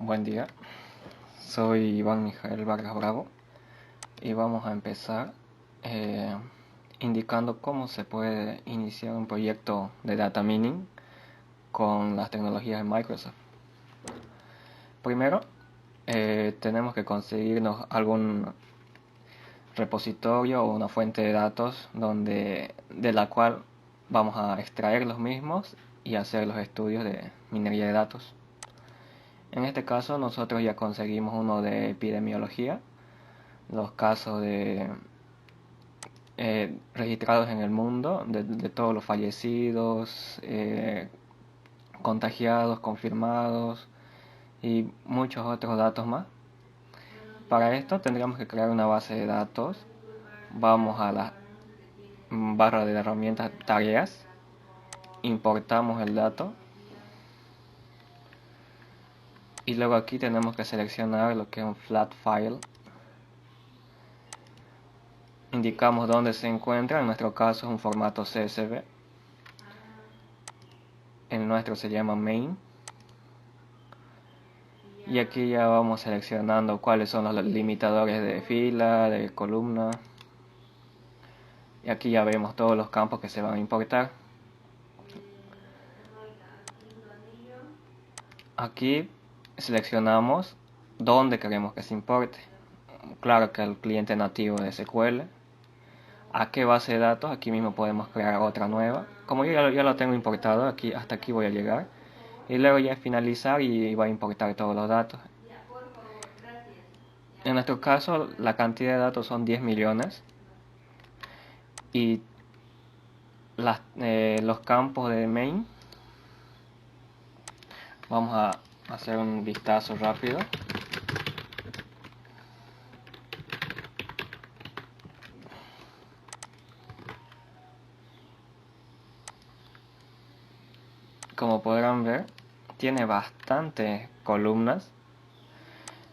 Buen día, soy Iván Mijael Vargas Bravo y vamos a empezar eh, indicando cómo se puede iniciar un proyecto de data mining con las tecnologías de Microsoft. Primero, tenemos que conseguirnos algún repositorio o una fuente de datos de la cual vamos a extraer los mismos y hacer los estudios de minería de datos. En este caso nosotros ya conseguimos uno de epidemiología, los casos registrados en el mundo de todos los fallecidos, contagiados, confirmados y muchos otros datos más. Para esto tendríamos que crear una base de datos. Vamos a la barra de herramientas tareas, importamos el dato y luego aquí tenemos que seleccionar lo que es un flat file. Indicamos dónde se encuentra, en nuestro caso es un formato CSV, el nuestro se llama main, y aquí ya vamos seleccionando cuáles son los limitadores de fila, de columna, y aquí ya vemos todos los campos que se van a importar. Aquí seleccionamos dónde queremos que se importe, claro que el cliente nativo de SQL. ¿A qué base de datos? Aquí mismo podemos crear otra nueva. Como yo ya lo tengo importado, hasta aquí voy a llegar. Y luego ya finalizar y va a importar todos los datos. En nuestro caso, la cantidad de datos son 10 millones. Y los campos de main, vamos a hacer un vistazo rápido. Como podrán ver, tiene bastantes columnas.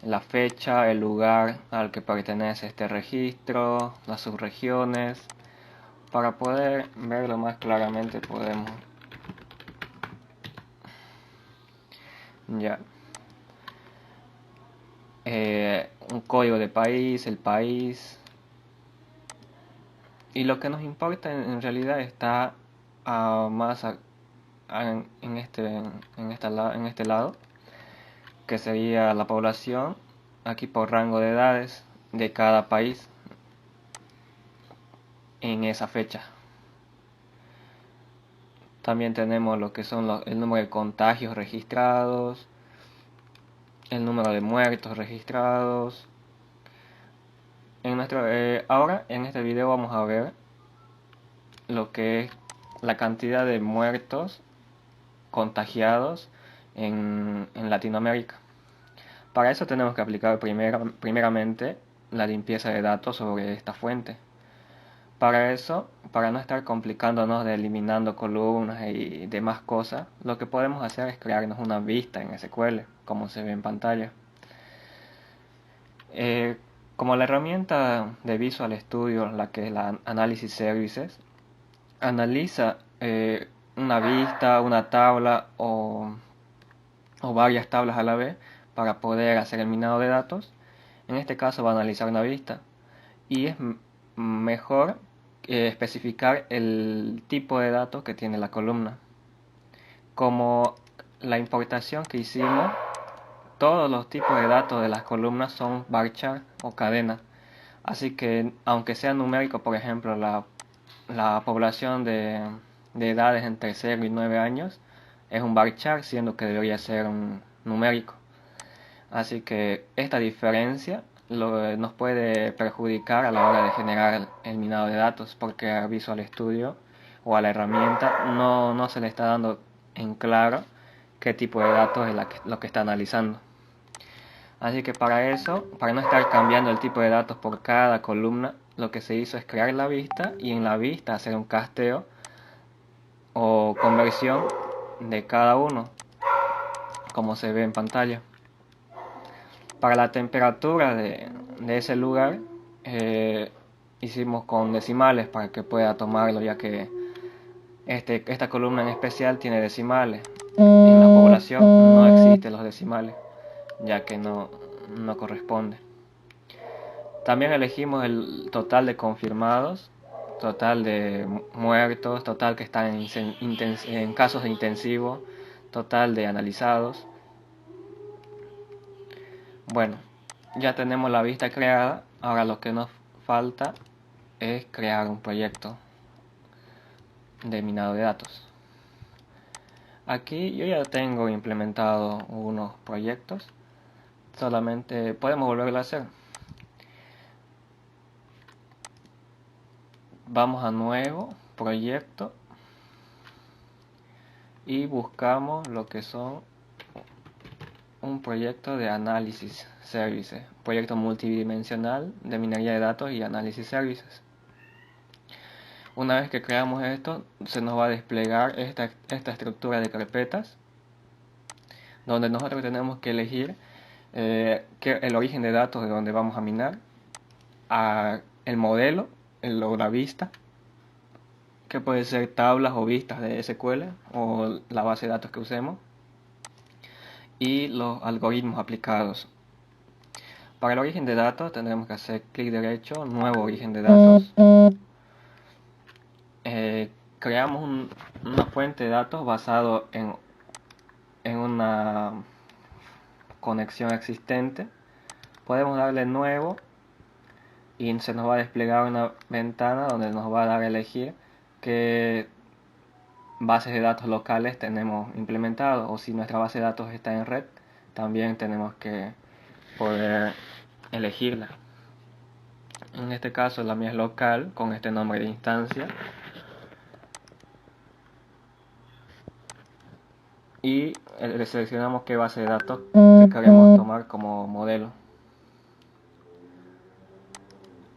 La fecha, el lugar al que pertenece este registro, las subregiones. Para poder verlo más claramente podemos ya un código de país, el país, y lo que nos importa en realidad está en este lado, que sería la población, aquí por rango de edades de cada país en esa fecha. También tenemos lo que son el número de contagios registrados, el número de muertos registrados. Ahora en este video vamos a ver lo que es la cantidad de muertos contagiados en Latinoamérica. Para eso tenemos que aplicar primeramente la limpieza de datos sobre esta fuente. Para eso, para no estar complicándonos de eliminando columnas y demás cosas, lo que podemos hacer es crearnos una vista en SQL, como se ve en pantalla. Como la herramienta de Visual Studio, la que es la Analysis Services, analiza una vista, una tabla o varias tablas a la vez para poder hacer el minado de datos. En este caso va a analizar una vista y es mejor especificar el tipo de datos que tiene la columna. Como la importación que hicimos, todos los tipos de datos de las columnas son varchar o cadena, así que aunque sea numérico, por ejemplo la población de edades entre 0 y 9 años es un varchar, siendo que debería ser un numérico. Así que esta diferencia nos puede perjudicar a la hora de generar el minado de datos, porque a Visual Studio o a la herramienta no se le está dando en claro qué tipo de datos es lo que está analizando. Así que para eso, para no estar cambiando el tipo de datos por cada columna, lo que se hizo es crear la vista y en la vista hacer un casteo o conversión de cada uno, como se ve en pantalla. Para la temperatura de ese lugar, hicimos con decimales para que pueda tomarlo, ya que esta columna en especial tiene decimales. En la población no existen los decimales. ya que no corresponde. También elegimos el total de confirmados, total de muertos, total que están en casos de intensivo, total de analizados. Bueno, ya tenemos la vista creada. Ahora lo que nos falta es crear un proyecto de minado de datos. Aquí yo ya tengo implementado unos proyectos, solamente podemos volverlo a hacer. Vamos a nuevo proyecto y buscamos lo que son un proyecto de análisis services, proyecto multidimensional de minería de datos y análisis services. Una vez que creamos esto, se nos va a desplegar esta estructura de carpetas, donde nosotros tenemos que elegir el origen de datos de donde vamos a minar, el modelo, la vista, que puede ser tablas o vistas de SQL o la base de datos que usemos, y los algoritmos aplicados. Para el origen de datos tendremos que hacer clic derecho, nuevo origen de datos. Creamos una fuente de datos basado en una conexión existente. Podemos darle nuevo y se nos va a desplegar una ventana donde nos va a dar a elegir qué bases de datos locales tenemos implementado, o si nuestra base de datos está en red, también tenemos que poder elegirla. En este caso la mía es local, con este nombre de instancia, y seleccionamos qué base de datos que queremos tomar como modelo.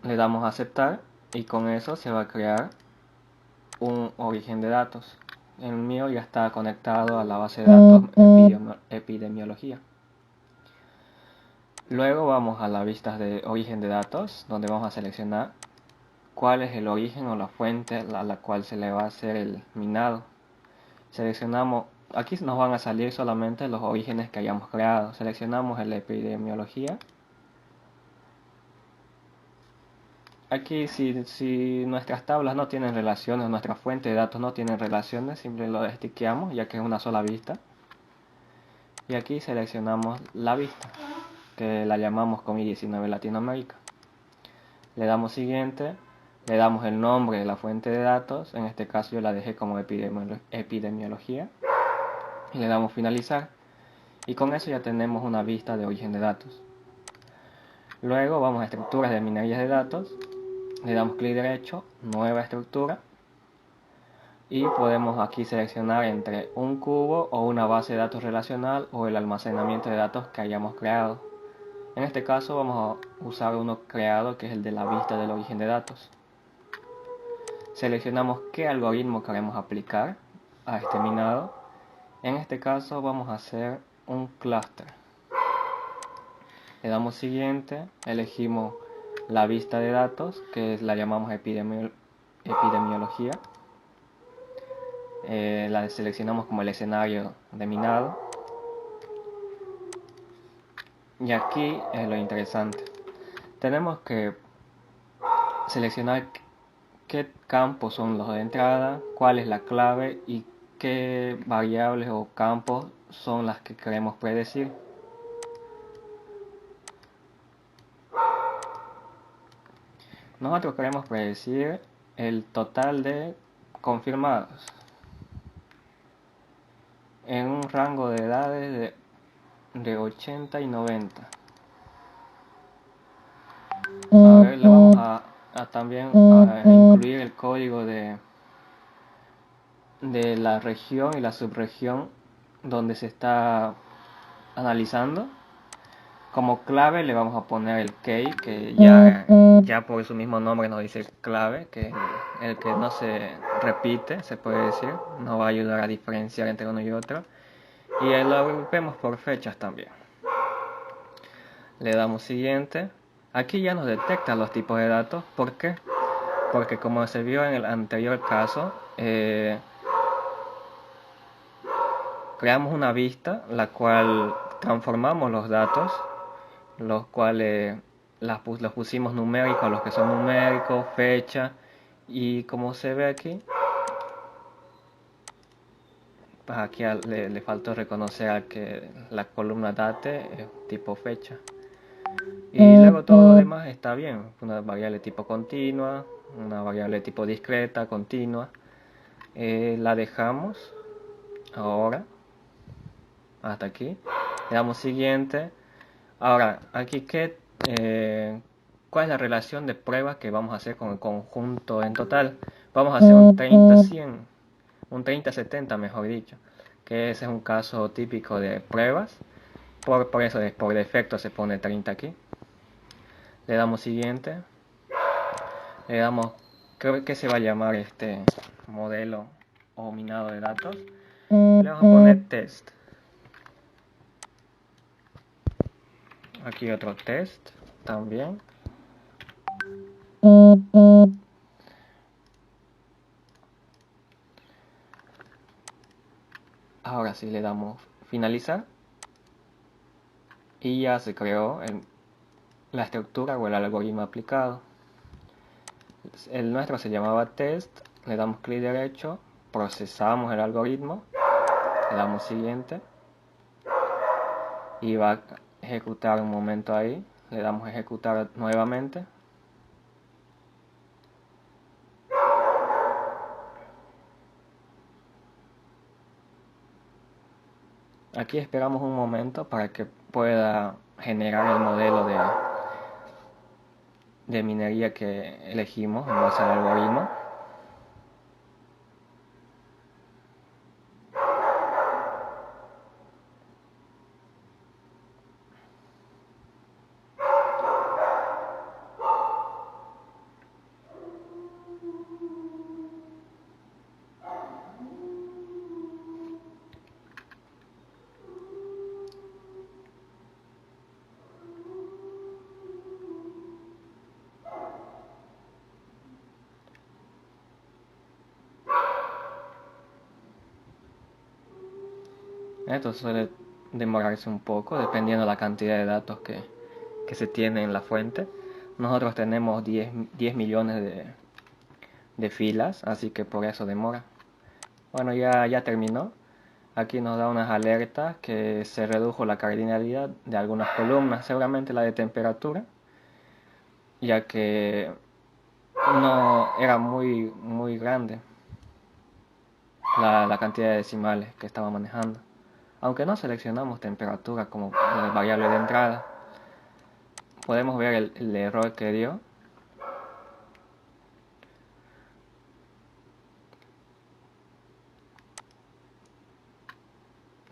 Le damos a aceptar y con eso se va a crear un origen de datos. El mío ya está conectado a la base de datos epidemiología. Luego vamos a la vista de origen de datos, donde vamos a seleccionar cuál es el origen o la fuente a la cual se le va a hacer el minado. Seleccionamos, aquí nos van a salir solamente los orígenes que hayamos creado. Seleccionamos el epidemiología. Aquí si nuestras tablas no tienen relaciones, nuestra fuente de datos no tiene relaciones, simplemente lo destiqueamos ya que es una sola vista. Y aquí seleccionamos la vista, que la llamamos COVID-19 Latinoamérica. Le damos siguiente, le damos el nombre de la fuente de datos, en este caso yo la dejé como epidemiología, y le damos finalizar. Y con eso ya tenemos una vista de origen de datos. Luego vamos a estructuras de minería de datos, le damos clic derecho, nueva estructura, y podemos aquí seleccionar entre un cubo o una base de datos relacional o el almacenamiento de datos que hayamos creado. En este caso vamos a usar uno creado, que es el de la vista del origen de datos. Seleccionamos qué algoritmo queremos aplicar a este minado. En este caso vamos a hacer un clúster. Le damos siguiente, elegimos la vista de datos, que la llamamos epidemiología. La seleccionamos como el escenario de minado. Y aquí es lo interesante. Tenemos que seleccionar qué campos son los de entrada, cuál es la clave y qué variables o campos son las que queremos predecir. Nosotros queremos predecir el total de confirmados en un rango de edades de 80 y 90. A ver, le vamos a también a incluir el código de la región y la subregión donde se está analizando. Como clave le vamos a poner el key, que ya por su mismo nombre nos dice clave, que el que no se repite, se puede decir, nos va a ayudar a diferenciar entre uno y otro. Y lo agrupemos por fechas también. Le damos siguiente. Aquí ya nos detecta los tipos de datos. ¿Por qué? Porque como se vio en el anterior caso, creamos una vista la cual transformamos los datos, los cuales los pusimos numéricos, los que son numéricos, fecha, y como se ve aquí, pues aquí le faltó reconocer a que la columna date es tipo fecha. Y luego todo lo demás está bien, una variable tipo continua, una variable tipo discreta, continua. La dejamos ahora, hasta aquí. Le damos siguiente. Ahora, aquí ¿cuál es la relación de pruebas que vamos a hacer con el conjunto en total? Vamos a hacer un 30-100, un 30-70 mejor dicho, que ese es un caso típico de pruebas. Por eso por defecto se pone 30 aquí. Le damos siguiente. Le damos, creo que se va a llamar este modelo o minado de datos. Le vamos a poner test. Aquí otro test también. Ahora sí le damos finalizar. Y ya se creó la estructura o el algoritmo aplicado. El nuestro se llamaba test. Le damos clic derecho. Procesamos el algoritmo. Le damos siguiente. Y va a ejecutar un momento ahí. Le damos ejecutar nuevamente. Aquí esperamos un momento para que pueda generar el modelo de minería que elegimos en base al algoritmo. Esto suele demorarse un poco dependiendo de la cantidad de datos que se tiene en la fuente. Nosotros tenemos 10 millones de filas, así que por eso demora. Bueno, ya terminó. Aquí nos da unas alertas que se redujo la cardinalidad de algunas columnas, seguramente la de temperatura, ya que no era muy grande la cantidad de decimales que estaba manejando. Aunque no seleccionamos temperatura como variable de entrada, podemos ver el error que dio.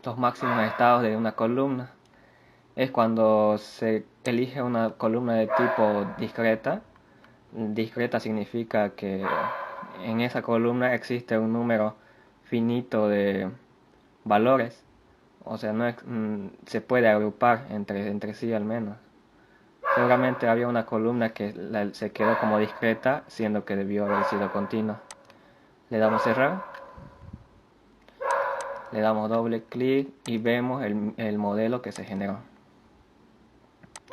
Los máximos estados de una columna es cuando se elige una columna de tipo discreta. Discreta significa que en esa columna existe un número finito de valores, o sea, no se puede agrupar entre sí al menos. Seguramente había una columna que se quedó como discreta, siendo que debió haber sido continua. Le damos cerrar, le damos doble clic y vemos el modelo que se generó.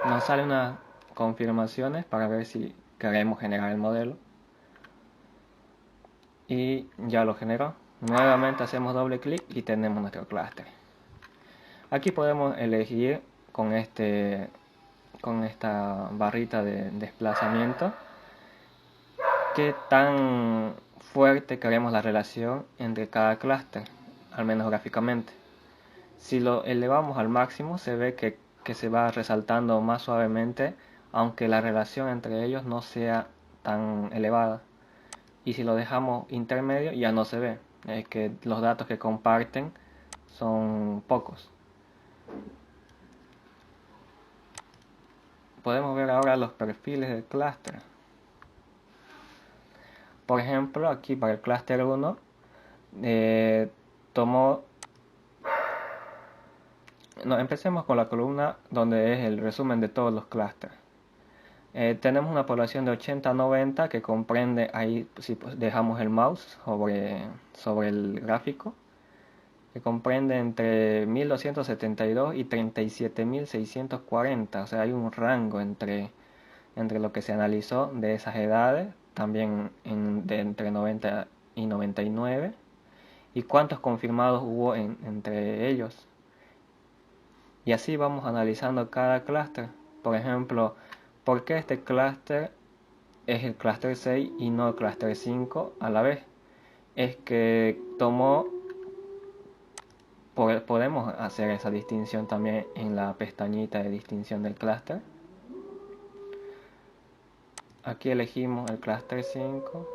Nos salen unas confirmaciones para ver si queremos generar el modelo. Y ya lo generó. Nuevamente hacemos doble clic y tenemos nuestro clúster. Aquí podemos elegir con esta barrita de desplazamiento qué tan fuerte queremos la relación entre cada clúster, al menos gráficamente. Si lo elevamos al máximo se ve que se va resaltando más suavemente, aunque la relación entre ellos no sea tan elevada. Y si lo dejamos intermedio ya no se ve, es que los datos que comparten son pocos. Podemos ver ahora los perfiles del clúster. Por ejemplo, aquí para el clúster 1 tomó... No, empecemos con la columna donde es el resumen de todos los clústeres. Tenemos una población de 80-90 que comprende ahí, si dejamos el mouse sobre el gráfico, que comprende entre 1272 y 37.640. O sea, hay un rango entre lo que se analizó de esas edades, también de entre 90 y 99, y cuántos confirmados hubo entre ellos. Y así vamos analizando cada clúster. Por ejemplo, ¿por qué este clúster es el clúster 6 y no el clúster 5 a la vez? Es que podemos hacer esa distinción también en la pestañita de distinción del clúster. Aquí elegimos el clúster 5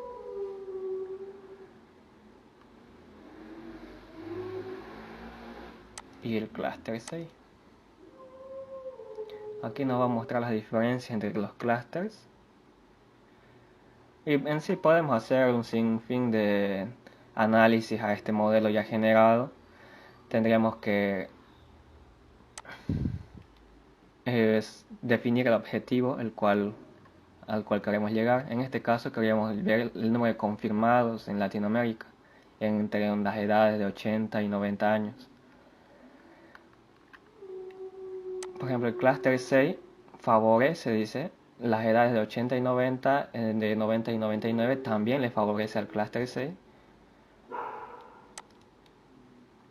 y el clúster 6. Aquí nos va a mostrar las diferencias entre los clústeres. Y en sí podemos hacer un sinfín de análisis a este modelo ya generado. Tendríamos que definir el objetivo al cual queremos llegar. En este caso queríamos ver el número de confirmados en Latinoamérica entre las edades de 80 y 90 años. Por ejemplo, el clúster 6 favorece, dice, las edades de 80 y 90, de 90 y 99 también le favorece al clúster 6.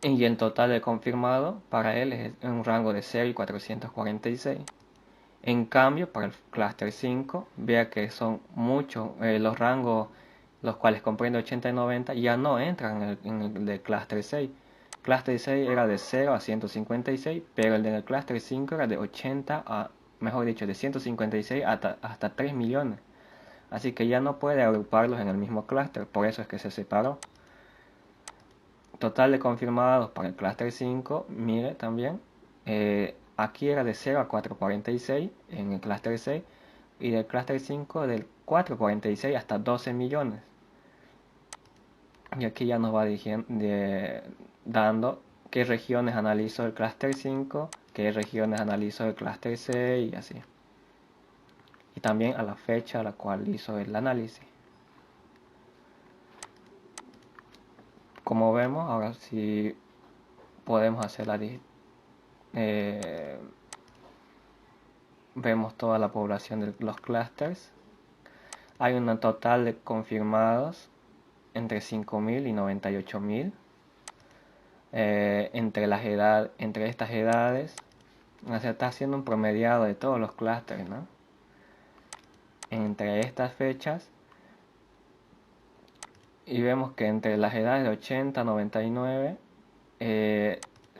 Y el total de confirmado para él es un rango de 0 y 446. En cambio, para el clúster 5, vea que son muchos los rangos, los cuales comprende 80 y 90, ya no entran en el del clúster 6. Clúster 6 era de 0 a 156, pero el del clúster 5 era de 80 a, mejor dicho, de 156 hasta 3 millones. Así que ya no puede agruparlos en el mismo clúster, por eso es que se separó. Total de confirmados para el clúster 5, mire también, aquí era de 0 a 446 en el clúster 6 y del clúster 5 del 446 hasta 12 millones. Y aquí ya nos va dando qué regiones analizó el clúster 5, qué regiones analizó el clúster 6 y así. Y también a la fecha a la cual hizo el análisis. Como vemos, ahora sí podemos hacer vemos toda la población de los clústeres. Hay un total de confirmados entre 5.000 y 98.000 entre estas edades. O sea, está haciendo un promediado de todos los clústeres, ¿no? Entre estas fechas, y vemos que entre las edades de 80 a 99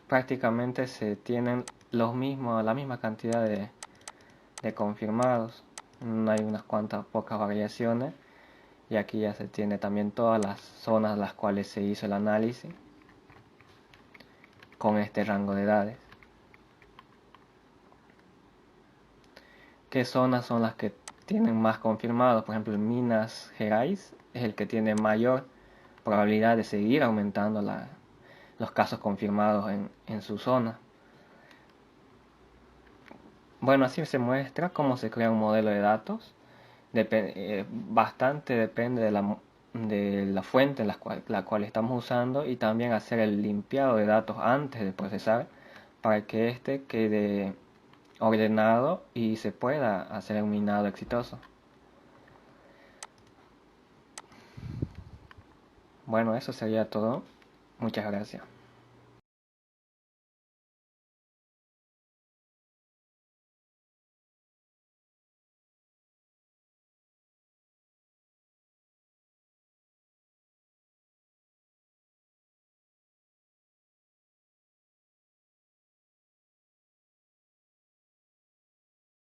prácticamente se tienen la misma cantidad de confirmados. Hay unas cuantas pocas variaciones, y aquí ya se tiene también todas las zonas a las cuales se hizo el análisis con este rango de edades. ¿Qué zonas son las que tienen más confirmados? Por ejemplo, Minas Gerais es el que tiene mayor probabilidad de seguir aumentando los casos confirmados en su zona. Bueno, así se muestra cómo se crea un modelo de datos. Bastante depende de la fuente en la cual estamos usando, y también hacer el limpiado de datos antes de procesar para que éste quede ordenado y se pueda hacer un minado exitoso. Bueno, eso sería todo. Muchas gracias.